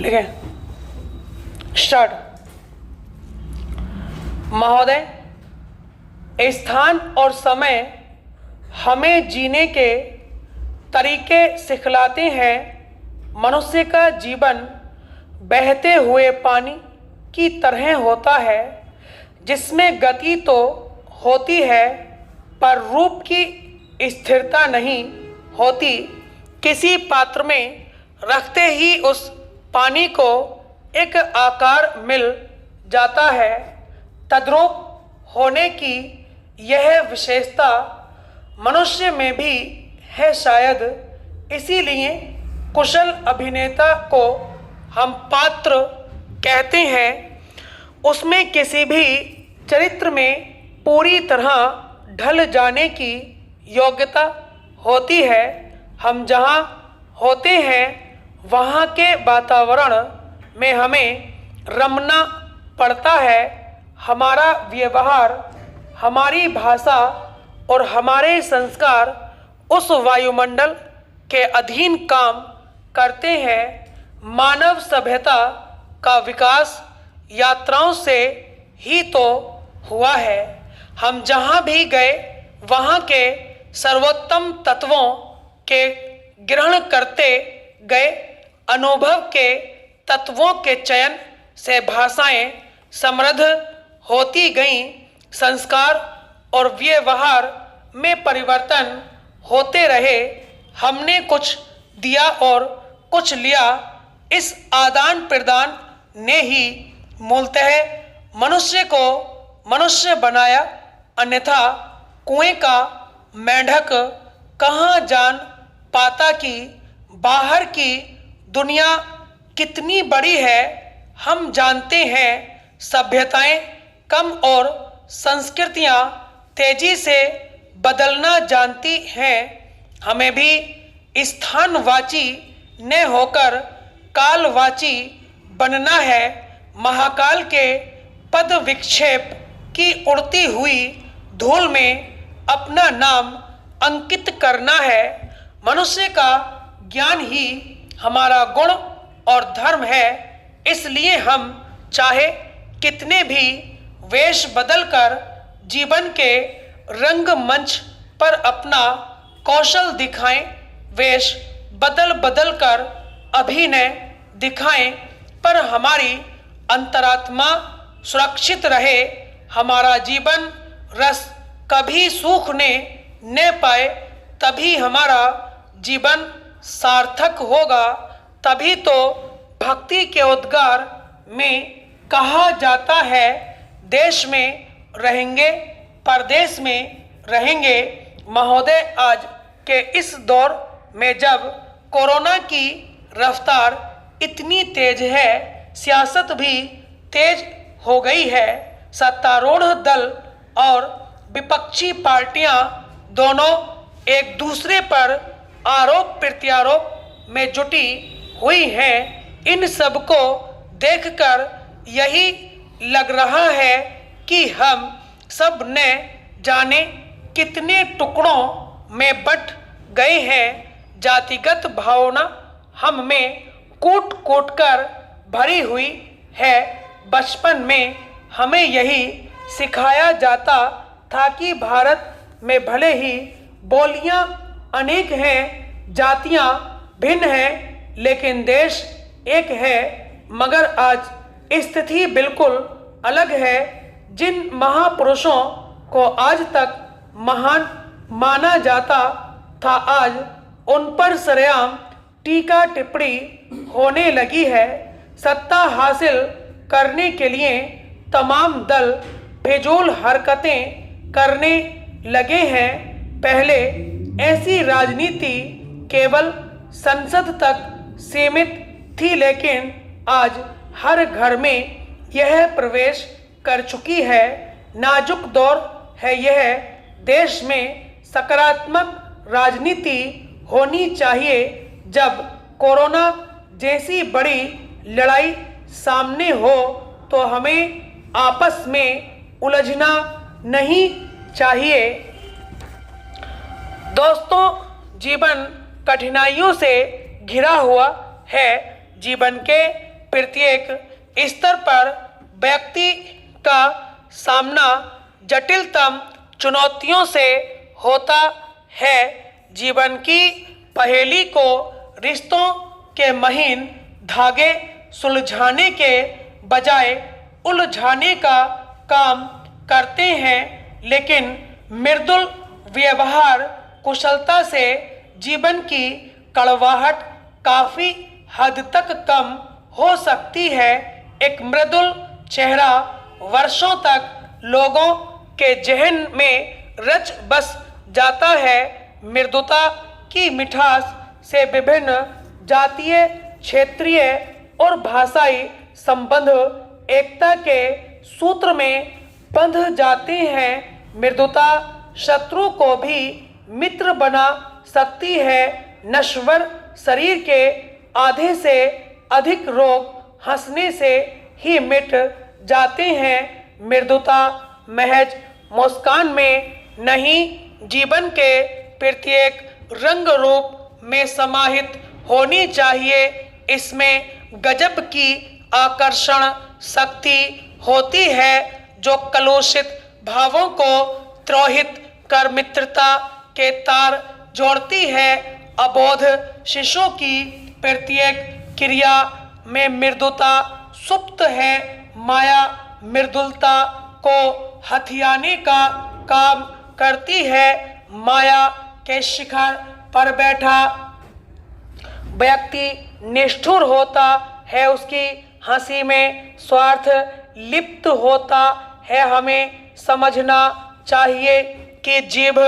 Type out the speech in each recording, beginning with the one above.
लिखें। स्टार्ट। महोदय, स्थान और समय हमें जीने के तरीके सिखलाते हैं। मनुष्य का जीवन बहते हुए पानी की तरह होता है, जिसमें गति तो होती है पर रूप की स्थिरता नहीं होती। किसी पात्र में रखते ही उस पानी को एक आकार मिल जाता है। तद्रूप होने की यह विशेषता मनुष्य में भी है शायद। इसीलिए कुशल अभिनेता को हम पात्र कहते हैं। उसमें किसी भी चरित्र में पूरी तरह ढल जाने की योग्यता होती है। हम जहाँ होते हैं वहाँ के वातावरण में हमें रमना पड़ता है। हमारा व्यवहार, हमारी भाषा और हमारे संस्कार उस वायुमंडल के अधीन काम करते हैं। मानव सभ्यता का विकास यात्राओं से ही तो हुआ है। हम जहाँ भी गए वहाँ के सर्वोत्तम तत्वों के ग्रहण करते गए। अनुभव के तत्वों के चयन से भाषाएं समृद्ध होती गईं। संस्कार और व्यवहार में परिवर्तन होते रहे। हमने कुछ दिया और कुछ लिया। इस आदान प्रदान ने ही मूलतः मनुष्य को मनुष्य बनाया। अन्यथा कुएं का मेंढक कहाँ जान पाता कि बाहर की दुनिया कितनी बड़ी है। हम जानते हैं सभ्यताएं कम और संस्कृतियां तेजी से बदलना जानती हैं। हमें भी स्थानवाची न होकर कालवाची बनना है। महाकाल के पद विक्षेप की उड़ती हुई धूल में अपना नाम अंकित करना है। मनुष्य का ज्ञान ही हमारा गुण और धर्म है। इसलिए हम चाहे कितने भी वेश बदलकर जीवन के रंगमंच पर अपना कौशल दिखाएं, वेश बदल बदल कर अभिनय दिखाएं, पर हमारी अंतरात्मा सुरक्षित रहे। हमारा जीवन रस कभी सूखने न पाए, तभी हमारा जीवन सार्थक होगा। तभी तो भक्ति के उद्गार में कहा जाता है, देश में रहेंगे परदेश में रहेंगे। महोदय, आज के इस दौर में जब कोरोना की रफ्तार इतनी तेज है, सियासत भी तेज हो गई है। सत्तारूढ़ दल और विपक्षी पार्टियां दोनों एक दूसरे पर आरोप प्रत्यारोप में जुटी हुई हैं। इन सब को देखकर यही लग रहा है कि हम सब न जाने कितने टुकड़ों में बट गए हैं। जातिगत भावना हम में कूट कूट कर भरी हुई है। बचपन में हमें यही सिखाया जाता था कि भारत में भले ही बोलियां अनेक हैं, जातियां भिन्न हैं, लेकिन देश एक है। मगर आज स्थिति बिल्कुल अलग है। जिन महापुरुषों को आज तक महान माना जाता था, आज उन पर सरेआम टीका टिप्पणी होने लगी है। सत्ता हासिल करने के लिए तमाम दल बेजोल हरकतें करने लगे हैं। पहले ऐसी राजनीति केवल संसद तक सीमित थी, लेकिन आज हर घर में यह प्रवेश कर चुकी है। नाजुक दौर है यह। देश में सकारात्मक राजनीति होनी चाहिए। जब कोरोना जैसी बड़ी लड़ाई सामने हो तो हमें आपस में उलझना नहीं चाहिए। दोस्तों, जीवन कठिनाइयों से घिरा हुआ है। जीवन के प्रत्येक स्तर पर व्यक्ति का सामना जटिलतम चुनौतियों से होता है। जीवन की पहेली को रिश्तों के महीन धागे सुलझाने के बजाय उलझाने का काम करते हैं, लेकिन मृदुल व्यवहार कुशलता से जीवन की कड़वाहट काफ़ी हद तक कम हो सकती है। एक मृदुल चेहरा वर्षों तक लोगों के जहन में रच बस जाता है। मृदुता की मिठास से विभिन्न जातीय, क्षेत्रीय और भाषाई संबंध एकता के सूत्र में बंध जाते हैं। मृदुता शत्रु को भी मित्र बना सकती है। नश्वर शरीर के आधे से अधिक रोग हंसने से ही मिट जाते हैं। मृदुता महज मुस्कान में नहीं, जीवन के प्रत्येक रंग रूप में समाहित होनी चाहिए। इसमें गजब की आकर्षण शक्ति होती है जो कलुषित भावों को त्रोहित कर मित्रता के तार जोड़ती है। अबोध शिशु की प्रत्येक क्रिया में मृदुता सुप्त है। माया मृदुलता को हथियाने का काम करती है। माया के शिखर पर बैठा व्यक्ति निष्ठुर होता है, उसकी हंसी में स्वार्थ लिप्त होता है। हमें समझना चाहिए कि जीभ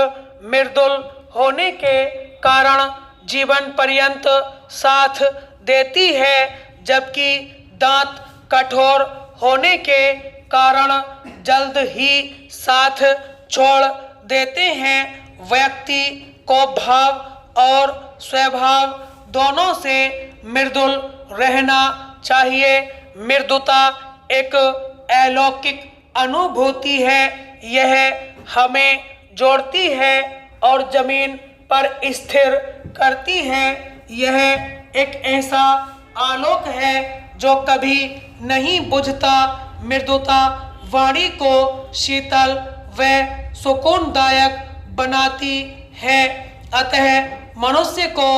मृदुल होने के कारण जीवन पर्यंत साथ देती है, जबकि दांत कठोर होने के कारण जल्द ही साथ छोड़ देते हैं। व्यक्ति को भाव और स्वभाव दोनों से मृदुल रहना चाहिए। मृदुता एक अलौकिक अनुभूति है। यह हमें जोड़ती है और जमीन पर स्थिर करती है। यह एक ऐसा आलोक है जो कभी नहीं बुझता। मृदुता वाणी को शीतल व सुकूनदायक बनाती है। अतः मनुष्य को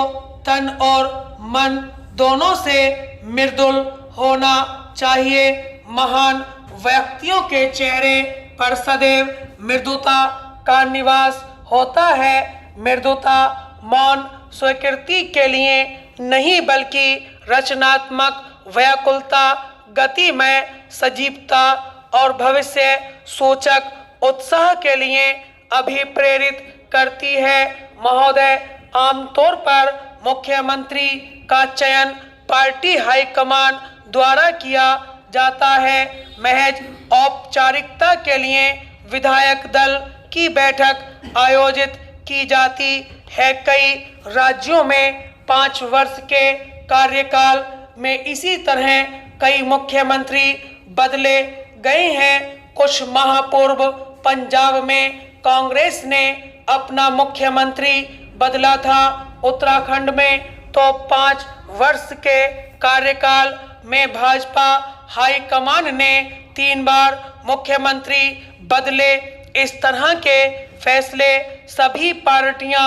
तन और मन दोनों से मृदुल होना चाहिए। महान व्यक्तियों के चेहरे पर सदैव मृदुता का निवास होता है। मृदुता मौन स्वीकृति के लिए नहीं, बल्कि रचनात्मक व्याकुलता, गतिमय सजीवता और भविष्य सूचक उत्साह के लिए अभिप्रेरित करती है। महोदय, आमतौर पर मुख्यमंत्री का चयन पार्टी हाईकमान द्वारा किया जाता है। महज औपचारिकता के लिए विधायक दल की बैठक आयोजित की जाती है। कई राज्यों में 5 वर्ष के कार्यकाल में इसी तरह कई मुख्यमंत्री बदले गए हैं। कुछ माह पूर्व पंजाब में कांग्रेस ने अपना मुख्यमंत्री बदला था। उत्तराखंड में तो 5 वर्ष के कार्यकाल में भाजपा हाईकमान ने 3 बार मुख्यमंत्री बदले। इस तरह के फैसले सभी पार्टियां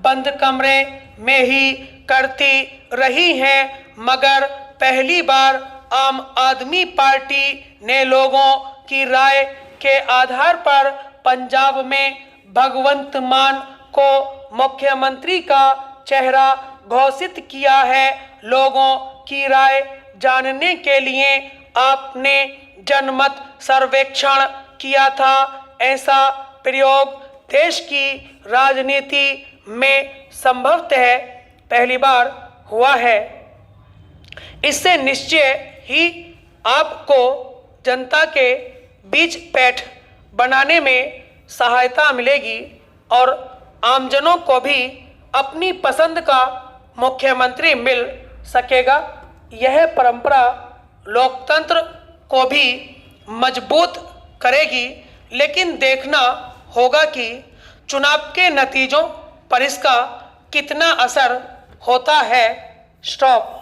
बंद कमरे में ही करती रही हैं, मगर पहली बार आम आदमी पार्टी ने लोगों की राय के आधार पर पंजाब में भगवंत मान को मुख्यमंत्री का चेहरा घोषित किया है। लोगों की राय जानने के लिए आपने जनमत सर्वेक्षण किया था। ऐसा प्रयोग देश की राजनीति में संभवतः पहली बार हुआ है। इससे निश्चय ही आपको जनता के बीच पैठ बनाने में सहायता मिलेगी और आमजनों को भी अपनी पसंद का मुख्यमंत्री मिल सकेगा। यह परंपरा लोकतंत्र को भी मजबूत करेगी, लेकिन देखना होगा कि चुनाव के नतीजों पर इसका कितना असर होता है। स्टॉप।